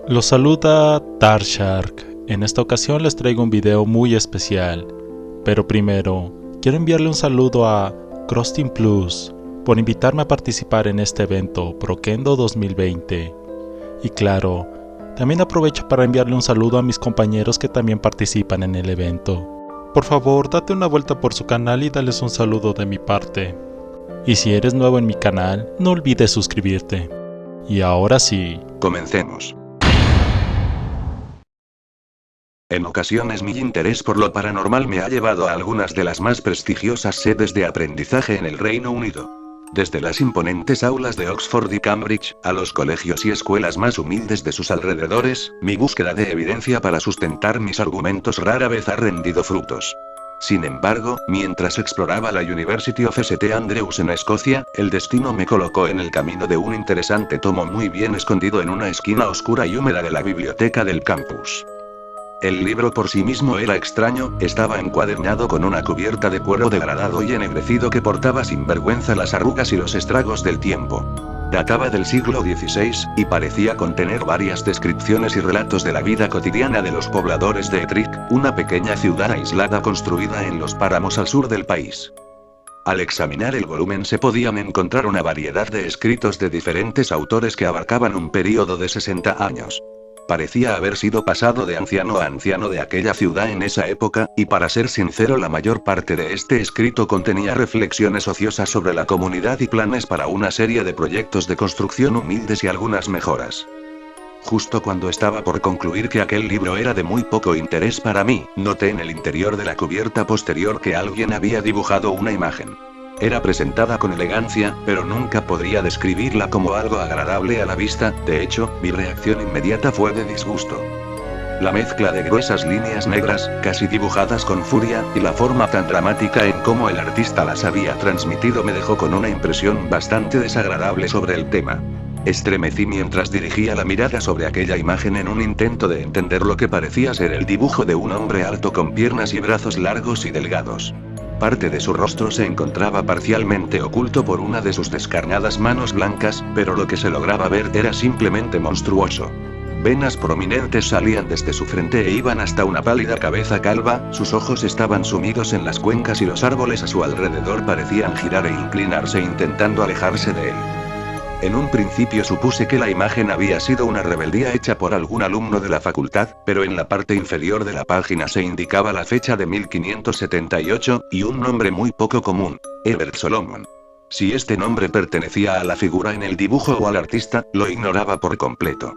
Los saluda Darshark. En esta ocasión les traigo un video muy especial. Pero primero, quiero enviarle un saludo a Crosting Plus por invitarme a participar en este evento Prokendo 2020. Y claro, también aprovecho para enviarle un saludo a mis compañeros que también participan en el evento. Por favor, date una vuelta por su canal y dales un saludo de mi parte. Y si eres nuevo en mi canal, no olvides suscribirte. Y ahora sí, comencemos. En ocasiones mi interés por lo paranormal me ha llevado a algunas de las más prestigiosas sedes de aprendizaje en el Reino Unido. Desde las imponentes aulas de Oxford y Cambridge, a los colegios y escuelas más humildes de sus alrededores, mi búsqueda de evidencia para sustentar mis argumentos rara vez ha rendido frutos. Sin embargo, mientras exploraba la University of St Andrews en Escocia, el destino me colocó en el camino de un interesante tomo muy bien escondido en una esquina oscura y húmeda de la biblioteca del campus. El libro por sí mismo era extraño, estaba encuadernado con una cubierta de cuero degradado y ennegrecido que portaba sin vergüenza las arrugas y los estragos del tiempo. Databa del siglo XVI, y parecía contener varias descripciones y relatos de la vida cotidiana de los pobladores de Ettrick, una pequeña ciudad aislada construida en los páramos al sur del país. Al examinar el volumen se podían encontrar una variedad de escritos de diferentes autores que abarcaban un período de 60 años. Parecía haber sido pasado de anciano a anciano de aquella ciudad en esa época, y para ser sincero la mayor parte de este escrito contenía reflexiones ociosas sobre la comunidad y planes para una serie de proyectos de construcción humildes y algunas mejoras. Justo cuando estaba por concluir que aquel libro era de muy poco interés para mí, noté en el interior de la cubierta posterior que alguien había dibujado una imagen. Era presentada con elegancia, pero nunca podría describirla como algo agradable a la vista. De hecho, mi reacción inmediata fue de disgusto. La mezcla de gruesas líneas negras, casi dibujadas con furia, y la forma tan dramática en cómo el artista las había transmitido me dejó con una impresión bastante desagradable sobre el tema. Estremecí mientras dirigía la mirada sobre aquella imagen en un intento de entender lo que parecía ser el dibujo de un hombre alto con piernas y brazos largos y delgados. Parte de su rostro se encontraba parcialmente oculto por una de sus descarnadas manos blancas, pero lo que se lograba ver era simplemente monstruoso. Venas prominentes salían desde su frente e iban hasta una pálida cabeza calva, sus ojos estaban sumidos en las cuencas y los árboles a su alrededor parecían girar e inclinarse intentando alejarse de él. En un principio supuse que la imagen había sido una rebeldía hecha por algún alumno de la facultad, pero en la parte inferior de la página se indicaba la fecha de 1578, y un nombre muy poco común, Herbert Solomon. Si este nombre pertenecía a la figura en el dibujo o al artista, lo ignoraba por completo.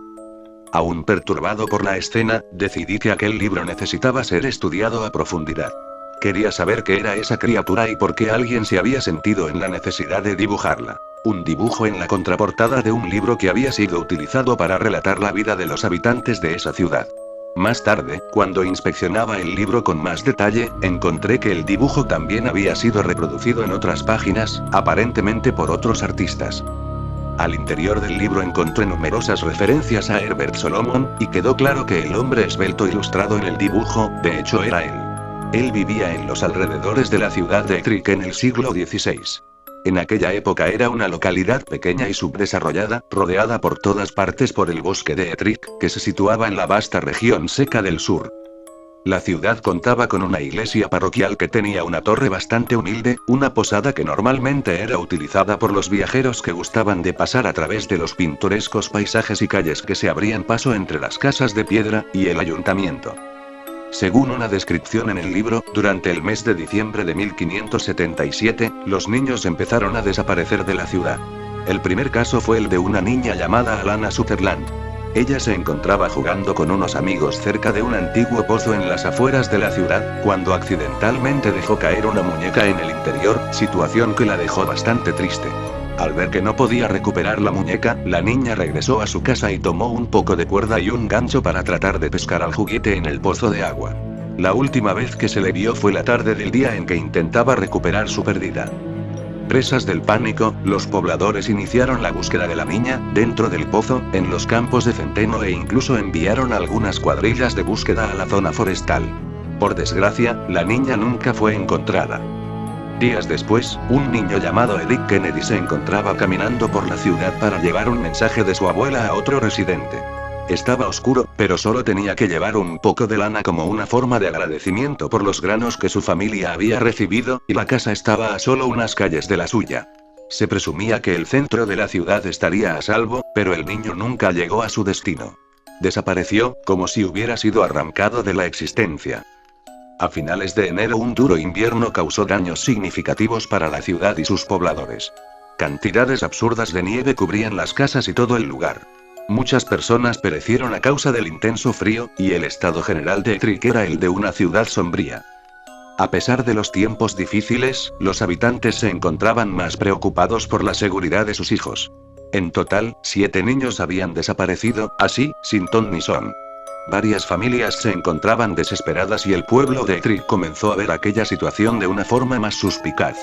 Aún perturbado por la escena, decidí que aquel libro necesitaba ser estudiado a profundidad. Quería saber qué era esa criatura y por qué alguien se había sentido en la necesidad de dibujarla. Un dibujo en la contraportada de un libro que había sido utilizado para relatar la vida de los habitantes de esa ciudad. Más tarde, cuando inspeccionaba el libro con más detalle, encontré que el dibujo también había sido reproducido en otras páginas, aparentemente por otros artistas. Al interior del libro encontré numerosas referencias a Herbert Solomon, y quedó claro que el hombre esbelto ilustrado en el dibujo, de hecho era él. Él vivía en los alrededores de la ciudad de Ettrick en el siglo XVI. En aquella época era una localidad pequeña y subdesarrollada, rodeada por todas partes por el bosque de Ettrick, que se situaba en la vasta región seca del sur. La ciudad contaba con una iglesia parroquial que tenía una torre bastante humilde, una posada que normalmente era utilizada por los viajeros que gustaban de pasar a través de los pintorescos paisajes y calles que se abrían paso entre las casas de piedra, y el ayuntamiento. Según una descripción en el libro, durante el mes de diciembre de 1577, los niños empezaron a desaparecer de la ciudad. El primer caso fue el de una niña llamada Alana Sutherland. Ella se encontraba jugando con unos amigos cerca de un antiguo pozo en las afueras de la ciudad, cuando accidentalmente dejó caer una muñeca en el interior, situación que la dejó bastante triste. Al ver que no podía recuperar la muñeca, la niña regresó a su casa y tomó un poco de cuerda y un gancho para tratar de pescar al juguete en el pozo de agua. La última vez que se le vio fue la tarde del día en que intentaba recuperar su pérdida. Presas del pánico, los pobladores iniciaron la búsqueda de la niña, dentro del pozo, en los campos de centeno e incluso enviaron algunas cuadrillas de búsqueda a la zona forestal. Por desgracia, la niña nunca fue encontrada. Días después, un niño llamado Eric Kennedy se encontraba caminando por la ciudad para llevar un mensaje de su abuela a otro residente. Estaba oscuro, pero solo tenía que llevar un poco de lana como una forma de agradecimiento por los granos que su familia había recibido, y la casa estaba a solo unas calles de la suya. Se presumía que el centro de la ciudad estaría a salvo, pero el niño nunca llegó a su destino. Desapareció, como si hubiera sido arrancado de la existencia. A finales de enero un duro invierno causó daños significativos para la ciudad y sus pobladores. Cantidades absurdas de nieve cubrían las casas y todo el lugar. Muchas personas perecieron a causa del intenso frío, y el estado general de Ettrick era el de una ciudad sombría. A pesar de los tiempos difíciles, los habitantes se encontraban más preocupados por la seguridad de sus hijos. En total, 7 niños habían desaparecido, así, sin ton ni son. Varias familias se encontraban desesperadas y el pueblo de Ettrick comenzó a ver aquella situación de una forma más suspicaz.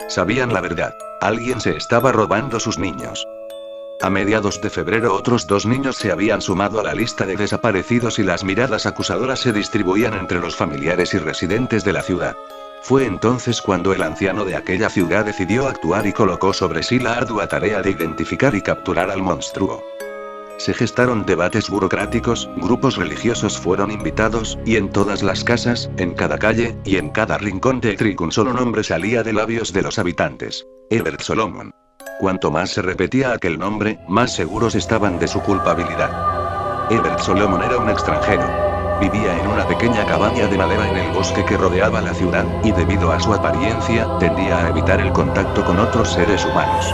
Sabían la verdad. Alguien se estaba robando sus niños. A mediados de febrero otros 2 niños se habían sumado a la lista de desaparecidos y las miradas acusadoras se distribuían entre los familiares y residentes de la ciudad. Fue entonces cuando el anciano de aquella ciudad decidió actuar y colocó sobre sí la ardua tarea de identificar y capturar al monstruo. Se gestaron debates burocráticos, grupos religiosos fueron invitados, y en todas las casas, en cada calle, y en cada rincón de Ettrick un solo nombre salía de labios de los habitantes: Herbert Solomon. Cuanto más se repetía aquel nombre, más seguros estaban de su culpabilidad. Herbert Solomon era un extranjero. Vivía en una pequeña cabaña de madera en el bosque que rodeaba la ciudad, y debido a su apariencia, tendía a evitar el contacto con otros seres humanos.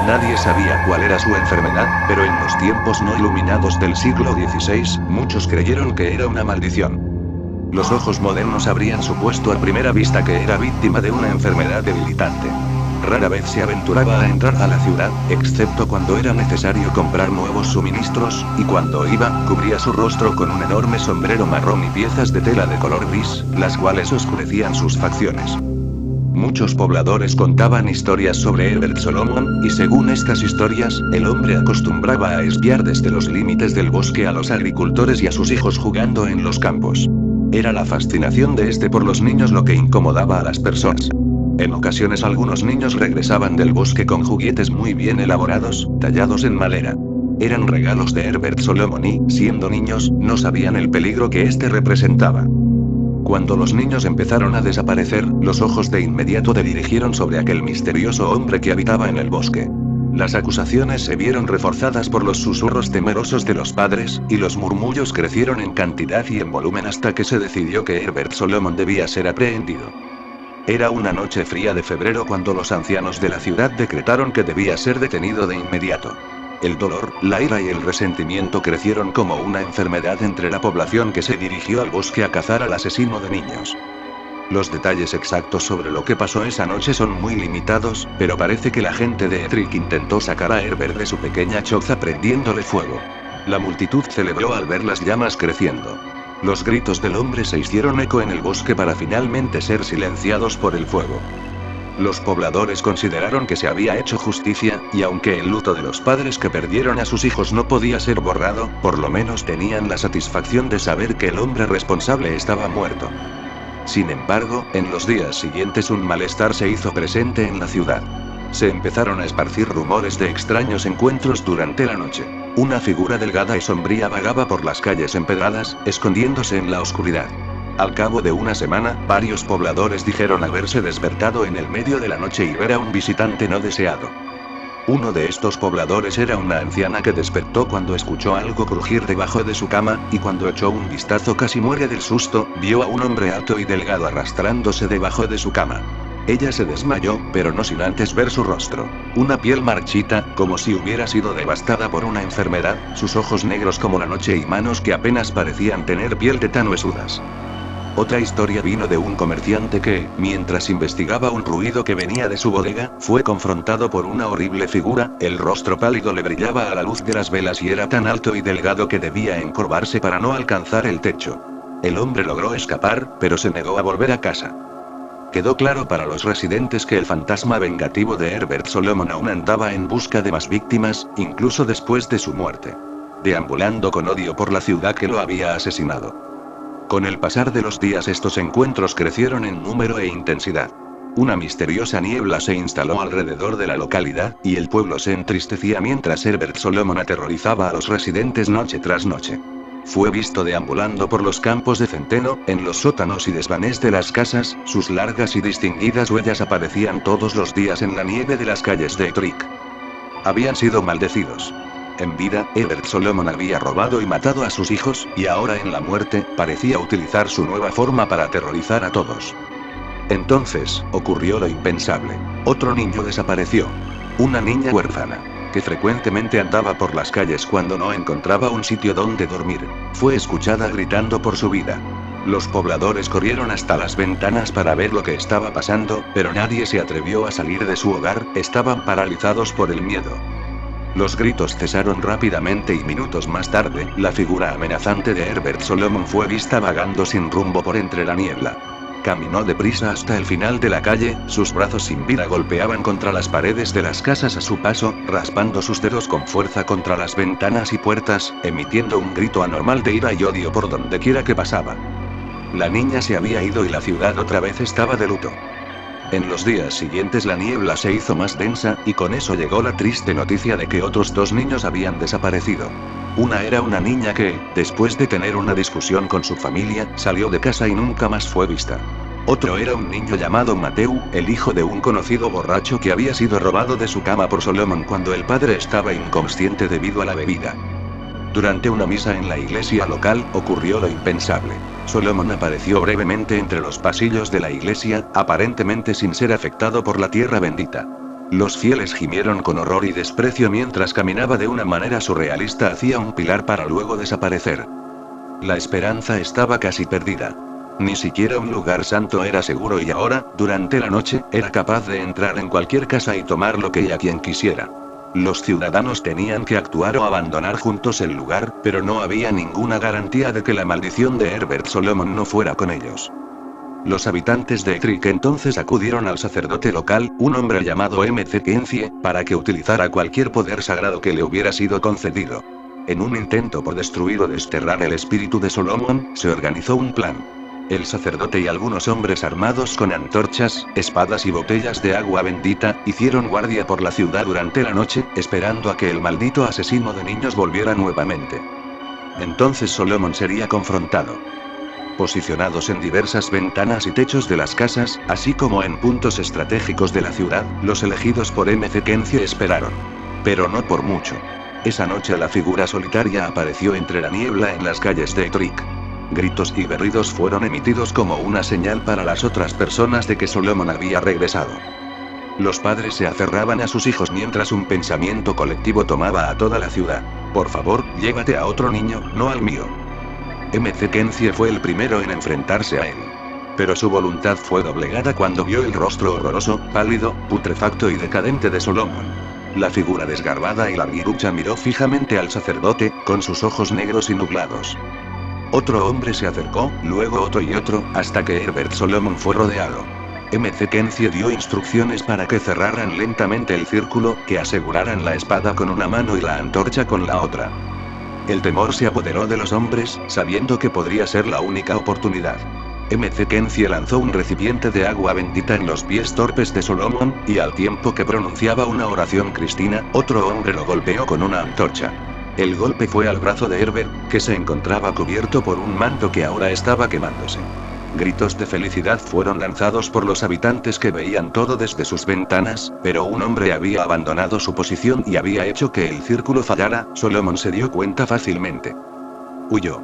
Nadie sabía cuál era su enfermedad, pero en los tiempos no iluminados del siglo XVI, muchos creyeron que era una maldición. Los ojos modernos habrían supuesto a primera vista que era víctima de una enfermedad debilitante. Rara vez se aventuraba a entrar a la ciudad, excepto cuando era necesario comprar nuevos suministros, y cuando iba, cubría su rostro con un enorme sombrero marrón y piezas de tela de color gris, las cuales oscurecían sus facciones. Muchos pobladores contaban historias sobre Herbert Solomon, y según estas historias, el hombre acostumbraba a espiar desde los límites del bosque a los agricultores y a sus hijos jugando en los campos. Era la fascinación de este por los niños lo que incomodaba a las personas. En ocasiones algunos niños regresaban del bosque con juguetes muy bien elaborados, tallados en madera. Eran regalos de Herbert Solomon y, siendo niños, no sabían el peligro que este representaba. Cuando los niños empezaron a desaparecer, los ojos de inmediato se dirigieron sobre aquel misterioso hombre que habitaba en el bosque. Las acusaciones se vieron reforzadas por los susurros temerosos de los padres, y los murmullos crecieron en cantidad y en volumen hasta que se decidió que Herbert Solomon debía ser aprehendido. Era una noche fría de febrero cuando los ancianos de la ciudad decretaron que debía ser detenido de inmediato. El dolor, la ira y el resentimiento crecieron como una enfermedad entre la población que se dirigió al bosque a cazar al asesino de niños. Los detalles exactos sobre lo que pasó esa noche son muy limitados, pero parece que la gente de Ettrick intentó sacar a Herbert de su pequeña choza prendiéndole fuego. La multitud celebró al ver las llamas creciendo. Los gritos del hombre se hicieron eco en el bosque para finalmente ser silenciados por el fuego. Los pobladores consideraron que se había hecho justicia, y aunque el luto de los padres que perdieron a sus hijos no podía ser borrado, por lo menos tenían la satisfacción de saber que el hombre responsable estaba muerto. Sin embargo, en los días siguientes un malestar se hizo presente en la ciudad. Se empezaron a esparcir rumores de extraños encuentros durante la noche. Una figura delgada y sombría vagaba por las calles empedradas, escondiéndose en la oscuridad. Al cabo de una semana, varios pobladores dijeron haberse despertado en el medio de la noche y ver a un visitante no deseado. Uno de estos pobladores era una anciana que despertó cuando escuchó algo crujir debajo de su cama, y cuando echó un vistazo casi muere del susto, vio a un hombre alto y delgado arrastrándose debajo de su cama. Ella se desmayó, pero no sin antes ver su rostro. Una piel marchita, como si hubiera sido devastada por una enfermedad, sus ojos negros como la noche y manos que apenas parecían tener piel de tan huesudas. Otra historia vino de un comerciante que, mientras investigaba un ruido que venía de su bodega, fue confrontado por una horrible figura. El rostro pálido le brillaba a la luz de las velas y era tan alto y delgado que debía encorvarse para no alcanzar el techo. El hombre logró escapar, pero se negó a volver a casa. Quedó claro para los residentes que el fantasma vengativo de Herbert Solomon aún andaba en busca de más víctimas, incluso después de su muerte. Deambulando con odio por la ciudad que lo había asesinado. Con el pasar de los días estos encuentros crecieron en número e intensidad. Una misteriosa niebla se instaló alrededor de la localidad, y el pueblo se entristecía mientras Herbert Solomon aterrorizaba a los residentes noche tras noche. Fue visto deambulando por los campos de centeno, en los sótanos y desvanes de las casas, sus largas y distinguidas huellas aparecían todos los días en la nieve de las calles de Ettrick. Habían sido maldecidos. En vida, Herbert Solomon había robado y matado a sus hijos, y ahora en la muerte, parecía utilizar su nueva forma para aterrorizar a todos. Entonces, ocurrió lo impensable. Otro niño desapareció. Una niña huérfana, que frecuentemente andaba por las calles cuando no encontraba un sitio donde dormir, fue escuchada gritando por su vida. Los pobladores corrieron hasta las ventanas para ver lo que estaba pasando, pero nadie se atrevió a salir de su hogar, estaban paralizados por el miedo. Los gritos cesaron rápidamente y minutos más tarde, la figura amenazante de Herbert Solomon fue vista vagando sin rumbo por entre la niebla. Caminó deprisa hasta el final de la calle, sus brazos sin vida golpeaban contra las paredes de las casas a su paso, raspando sus dedos con fuerza contra las ventanas y puertas, emitiendo un grito anormal de ira y odio por donde quiera que pasaba. La niña se había ido y la ciudad otra vez estaba de luto. En los días siguientes la niebla se hizo más densa, y con eso llegó la triste noticia de que otros 2 niños habían desaparecido. Una era una niña que, después de tener una discusión con su familia, salió de casa y nunca más fue vista. Otro era un niño llamado Matthew, el hijo de un conocido borracho que había sido robado de su cama por Solomon cuando el padre estaba inconsciente debido a la bebida. Durante una misa en la iglesia local, ocurrió lo impensable. Solomon apareció brevemente entre los pasillos de la iglesia, aparentemente sin ser afectado por la tierra bendita. Los fieles gimieron con horror y desprecio mientras caminaba de una manera surrealista hacia un pilar para luego desaparecer. La esperanza estaba casi perdida. Ni siquiera un lugar santo era seguro y ahora, durante la noche, era capaz de entrar en cualquier casa y tomar lo que y a quien quisiera. Los ciudadanos tenían que actuar o abandonar juntos el lugar, pero no había ninguna garantía de que la maldición de Herbert Solomon no fuera con ellos. Los habitantes de Ettrick entonces acudieron al sacerdote local, un hombre llamado M.C. Kenzie, para que utilizara cualquier poder sagrado que le hubiera sido concedido. En un intento por destruir o desterrar el espíritu de Solomon, se organizó un plan. El sacerdote y algunos hombres armados con antorchas, espadas y botellas de agua bendita, hicieron guardia por la ciudad durante la noche, esperando a que el maldito asesino de niños volviera nuevamente. Entonces Solomon sería confrontado. Posicionados en diversas ventanas y techos de las casas, así como en puntos estratégicos de la ciudad, los elegidos por M.C. Kenzie esperaron. Pero no por mucho. Esa noche la figura solitaria apareció entre la niebla en las calles de Ettrick. Gritos y berridos fueron emitidos como una señal para las otras personas de que Solomon había regresado. Los padres se aferraban a sus hijos mientras un pensamiento colectivo tomaba a toda la ciudad. Por favor, llévate a otro niño, no al mío. M.C. Kenzie fue el primero en enfrentarse a él. Pero su voluntad fue doblegada cuando vio el rostro horroroso, pálido, putrefacto y decadente de Solomon. La figura desgarbada y larguirucha miró fijamente al sacerdote, con sus ojos negros y nublados. Otro hombre se acercó, luego otro y otro, hasta que Herbert Solomon fue rodeado. M.C. Kenzie dio instrucciones para que cerraran lentamente el círculo, que aseguraran la espada con una mano y la antorcha con la otra. El temor se apoderó de los hombres, sabiendo que podría ser la única oportunidad. M.C. Kenzie lanzó un recipiente de agua bendita en los pies torpes de Solomon, y al tiempo que pronunciaba una oración cristina, otro hombre lo golpeó con una antorcha. El golpe fue al brazo de Herbert, que se encontraba cubierto por un manto que ahora estaba quemándose. Gritos de felicidad fueron lanzados por los habitantes que veían todo desde sus ventanas, pero un hombre había abandonado su posición y había hecho que el círculo fallara. Solomon se dio cuenta fácilmente. Huyó.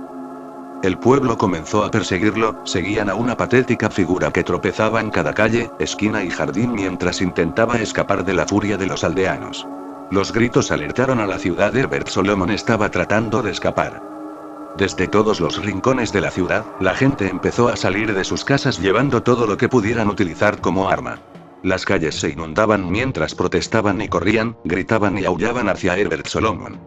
El pueblo comenzó a perseguirlo, seguían a una patética figura que tropezaba en cada calle, esquina y jardín mientras intentaba escapar de la furia de los aldeanos. Los gritos alertaron a la ciudad. Herbert Solomon estaba tratando de escapar. Desde todos los rincones de la ciudad, la gente empezó a salir de sus casas llevando todo lo que pudieran utilizar como arma. Las calles se inundaban mientras protestaban y corrían, gritaban y aullaban hacia Herbert Solomon.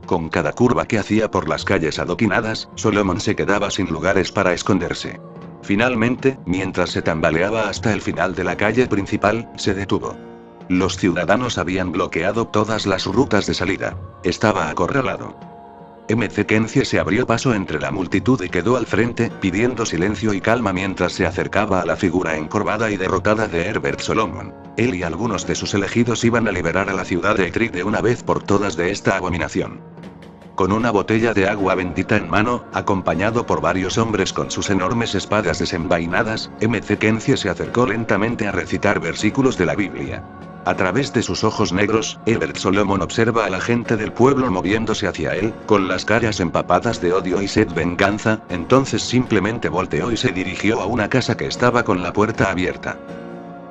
Con cada curva que hacía por las calles adoquinadas, Solomon se quedaba sin lugares para esconderse. Finalmente, mientras se tambaleaba hasta el final de la calle principal, se detuvo. Los ciudadanos habían bloqueado todas las rutas de salida. Estaba acorralado. MC Kenzie se abrió paso entre la multitud y quedó al frente, pidiendo silencio y calma mientras se acercaba a la figura encorvada y derrotada de Herbert Solomon. Él y algunos de sus elegidos iban a liberar a la ciudad de Ettrick de una vez por todas de esta abominación. Con una botella de agua bendita en mano, acompañado por varios hombres con sus enormes espadas desenvainadas, MC Kenzie se acercó lentamente a recitar versículos de la Biblia. A través de sus ojos negros, Herbert Solomon observa a la gente del pueblo moviéndose hacia él, con las caras empapadas de odio y sed venganza, entonces simplemente volteó y se dirigió a una casa que estaba con la puerta abierta.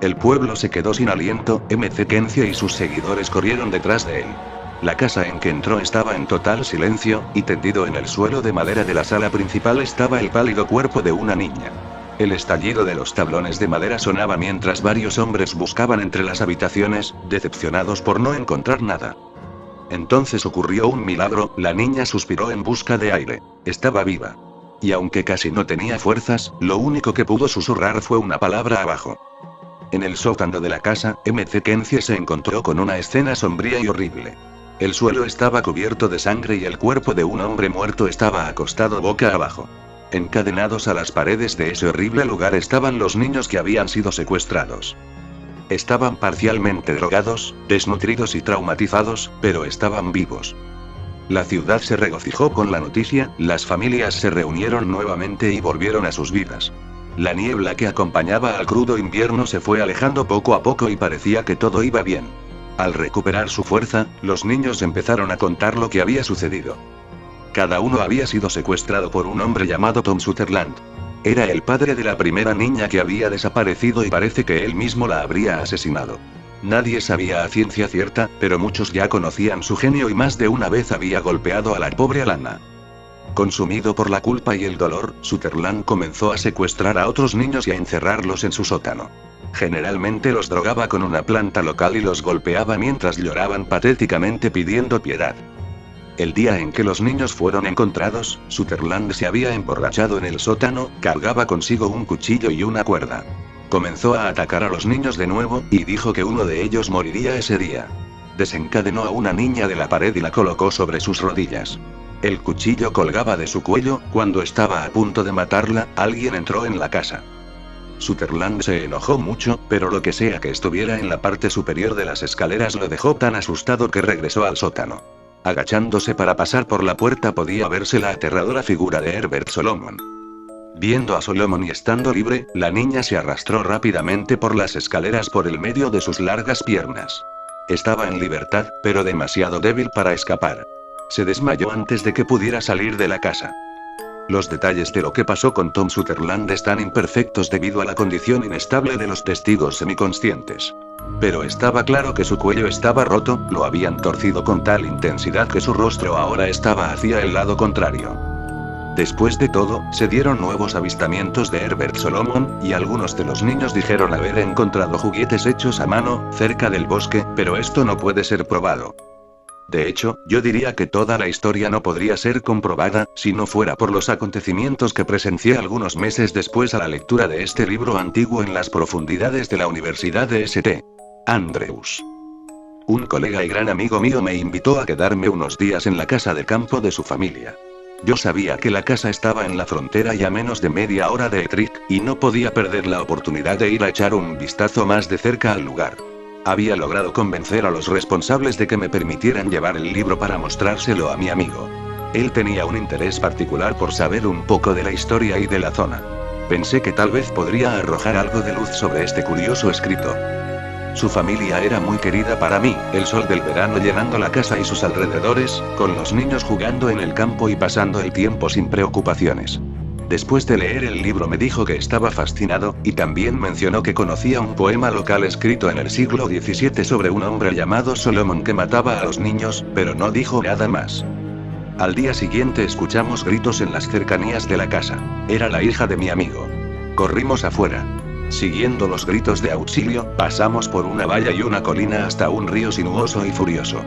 El pueblo se quedó sin aliento, MC Kenzie y sus seguidores corrieron detrás de él. La casa en que entró estaba en total silencio, y tendido en el suelo de madera de la sala principal estaba el pálido cuerpo de una niña. El estallido de los tablones de madera sonaba mientras varios hombres buscaban entre las habitaciones, decepcionados por no encontrar nada. Entonces ocurrió un milagro, la niña suspiró en busca de aire. Estaba viva. Y aunque casi no tenía fuerzas, lo único que pudo susurrar fue una palabra abajo. En el sótano de la casa, MC Kenzie se encontró con una escena sombría y horrible. El suelo estaba cubierto de sangre y el cuerpo de un hombre muerto estaba acostado boca abajo. Encadenados a las paredes de ese horrible lugar estaban los niños que habían sido secuestrados. Estaban parcialmente drogados, desnutridos y traumatizados, pero estaban vivos. La ciudad se regocijó con la noticia, las familias se reunieron nuevamente y volvieron a sus vidas. La niebla que acompañaba al crudo invierno se fue alejando poco a poco y parecía que todo iba bien. Al recuperar su fuerza, los niños empezaron a contar lo que había sucedido. Cada uno había sido secuestrado por un hombre llamado Tom Sutherland. Era el padre de la primera niña que había desaparecido y parece que él mismo la habría asesinado. Nadie sabía a ciencia cierta, pero muchos ya conocían su genio y más de una vez había golpeado a la pobre Alana. Consumido por la culpa y el dolor, Sutherland comenzó a secuestrar a otros niños y a encerrarlos en su sótano. Generalmente los drogaba con una planta local y los golpeaba mientras lloraban patéticamente pidiendo piedad. El día en que los niños fueron encontrados, Sutherland se había emborrachado en el sótano, cargaba consigo un cuchillo y una cuerda. Comenzó a atacar a los niños de nuevo, y dijo que uno de ellos moriría ese día. Desencadenó a una niña de la pared y la colocó sobre sus rodillas. El cuchillo colgaba de su cuello, cuando estaba a punto de matarla, alguien entró en la casa. Sutherland se enojó mucho, pero lo que sea que estuviera en la parte superior de las escaleras lo dejó tan asustado que regresó al sótano. Agachándose para pasar por la puerta podía verse la aterradora figura de Herbert Solomon. Viendo a Solomon y estando libre, la niña se arrastró rápidamente por las escaleras por el medio de sus largas piernas. Estaba en libertad, pero demasiado débil para escapar. Se desmayó antes de que pudiera salir de la casa. Los detalles de lo que pasó con Tom Sutherland están imperfectos debido a la condición inestable de los testigos semiconscientes. Pero estaba claro que su cuello estaba roto, lo habían torcido con tal intensidad que su rostro ahora estaba hacia el lado contrario. Después de todo, se dieron nuevos avistamientos de Herbert Solomon, y algunos de los niños dijeron haber encontrado juguetes hechos a mano, cerca del bosque, pero esto no puede ser probado. De hecho, yo diría que toda la historia no podría ser comprobada, si no fuera por los acontecimientos que presencié algunos meses después a la lectura de este libro antiguo en las profundidades de la Universidad de St. Andrews. Un colega y gran amigo mío me invitó a quedarme unos días en la casa de campo de su familia. Yo sabía que la casa estaba en la frontera y a menos de media hora de Ettrick, y no podía perder la oportunidad de ir a echar un vistazo más de cerca al lugar. Había logrado convencer a los responsables de que me permitieran llevar el libro para mostrárselo a mi amigo. Él tenía un interés particular por saber un poco de la historia y de la zona. Pensé que tal vez podría arrojar algo de luz sobre este curioso escrito. Su familia era muy querida para mí, el sol del verano llenando la casa y sus alrededores, con los niños jugando en el campo y pasando el tiempo sin preocupaciones. Después de leer el libro me dijo que estaba fascinado, y también mencionó que conocía un poema local escrito en el siglo XVII sobre un hombre llamado Solomon que mataba a los niños, pero no dijo nada más. Al día siguiente escuchamos gritos en las cercanías de la casa. Era la hija de mi amigo. Corrimos afuera. Siguiendo los gritos de auxilio, pasamos por una valla y una colina hasta un río sinuoso y furioso.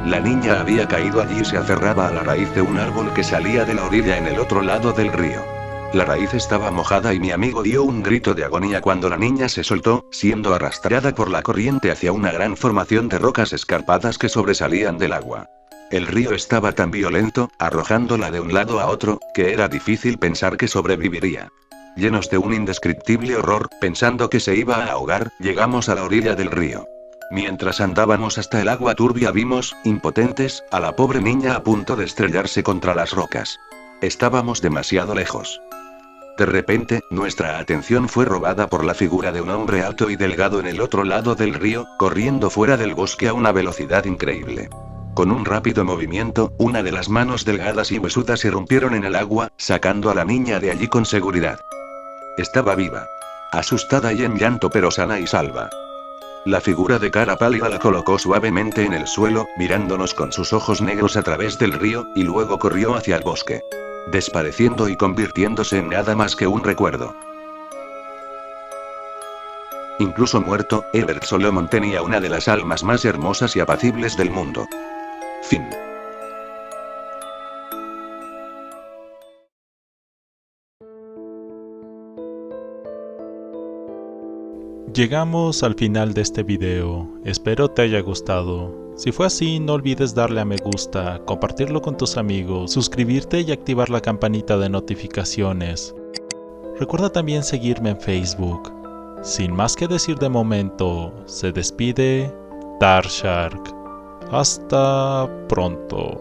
La niña había caído allí y se aferraba a la raíz de un árbol que salía de la orilla en el otro lado del río. La raíz estaba mojada y mi amigo dio un grito de agonía cuando la niña se soltó, siendo arrastrada por la corriente hacia una gran formación de rocas escarpadas que sobresalían del agua. El río estaba tan violento, arrojándola de un lado a otro, que era difícil pensar que sobreviviría. Llenos de un indescriptible horror, pensando que se iba a ahogar, llegamos a la orilla del río. Mientras andábamos hasta el agua turbia vimos, impotentes, a la pobre niña a punto de estrellarse contra las rocas. Estábamos demasiado lejos. De repente, nuestra atención fue robada por la figura de un hombre alto y delgado en el otro lado del río, corriendo fuera del bosque a una velocidad increíble. Con un rápido movimiento, una de las manos delgadas y huesudas irrumpieron en el agua, sacando a la niña de allí con seguridad. Estaba viva. Asustada y en llanto pero sana y salva. La figura de cara pálida la colocó suavemente en el suelo, mirándonos con sus ojos negros a través del río, y luego corrió hacia el bosque. Despareciendo y convirtiéndose en nada más que un recuerdo. Incluso muerto, Ebert Solomon tenía una de las almas más hermosas y apacibles del mundo. Fin. Llegamos al final de este video, espero te haya gustado. Si fue así, no olvides darle a me gusta, compartirlo con tus amigos, suscribirte y activar la campanita de notificaciones. Recuerda también seguirme en Facebook. Sin más que decir de momento, se despide Darshark. Hasta pronto.